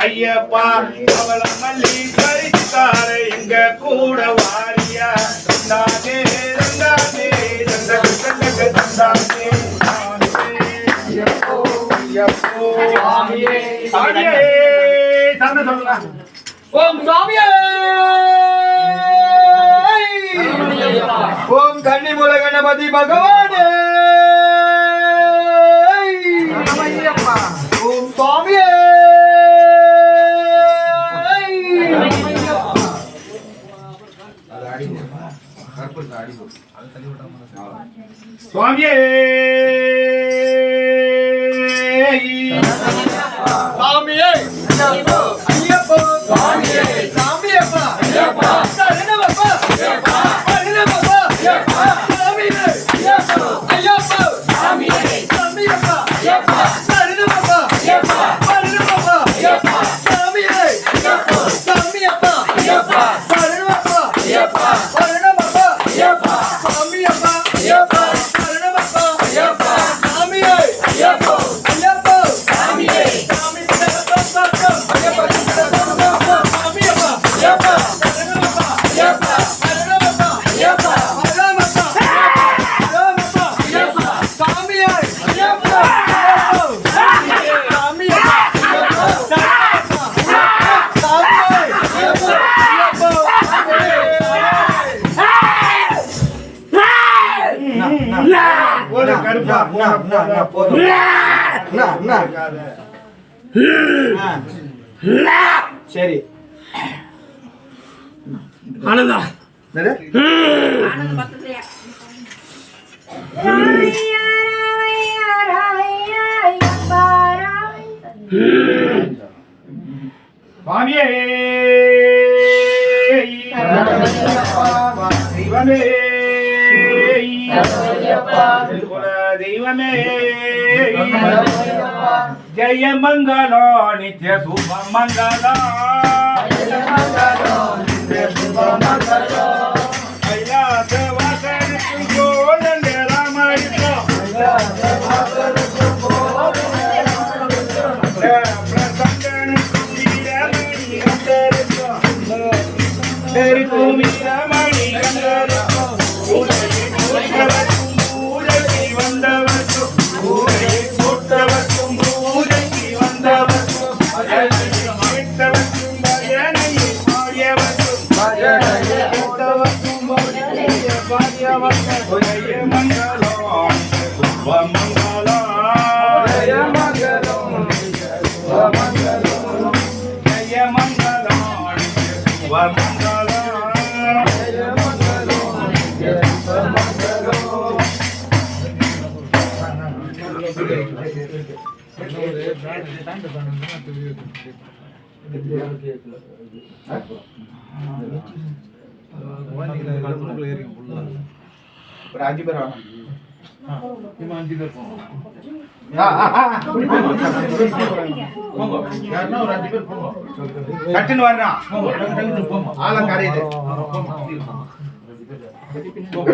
ஐயப்பா அவள மல்லி பறித்தார எங்க கூட வாரியா தானே தானே தானே ஐயப்போ ஐயப்போ சாமியே சாமியே சாமி சொல்லுங்க ஓம் சாமியே ஓம் கன்னிமூல கணபதி பகவானே ஐயப்பா ஓம் சாமியே சுவாமியே சாமியே ஐயப்போ சாமியே சாமியப்பா ஐயப்பா சரணமப்பா ஐயப்பா சரணமப்பா ஐயப்பா சாமியே ஐயப்போ ஐயப்போ சாமியே சாமியப்பா ஐயப்பா சரணமப்பா ஐயப்பா சரணமப்பா ஐயப்பா சாமியே ஐயப்போ சாமியப்பா ஐயப்பா சரணமப்பா ஐயப்பா சரணமப்பா ஐயப்பா சாமியப்பா ஐயப்பா சரணமப்பா ஐயப்பா சாமியே ஐயப்போ ஐயப்போ சாமியே சாமி சரணமப்பா ஐயப்பா சரணமப்பா சாமியப்பா ஐயப்பா சரணமப்பா ஐயப்பா சரணமப்பா ஐயப்பா சரணமப்பா சரணமப்பா ஐயப்பா சாமியே ஐயப்பா சாமியே சாமியப்பா ஐயப்பா சரணமப்பா சாமியே ஐயப்பா ஐயப்பா ஒரு கருப்பா சரி ஆனந்தா சுவாமியே தெய்வமே தெய்வமே ஜெய மங்களோ நித்ய சுப மங்களோ கைலாச வாசனுக்கு கோலண்ட ராமாயிரம் பிரசங்கனுக்கு வீரமணி கண்டருக்கும் வீரமணி கண்டருக்கும் ஊரைக்கு வந்தவர்க்கும் ஊரையை போட்டவர்க்கும் ஊரைக்கு வந்தவர்க்கும் கேட்டவர்க்கும் பஜனையை பாடியவர்க்கும் பஜனையை போட்டவர்க்கும் பாடியவர்க்கும் ஜெய மங்களம் சுப மங்களம் ஜெய மங்களம் சுப மங்களம் ஜெய மங்களம் சுப மங்களம் ஜெய மங்களம் சுப மங்களம் ஒரு 5 பேர் வாங்க. 5 பேர் போங்க. ஒரு 5 பேர் போங்க. கட்டின்னு வரணும். ஆள காரியம் போங்க.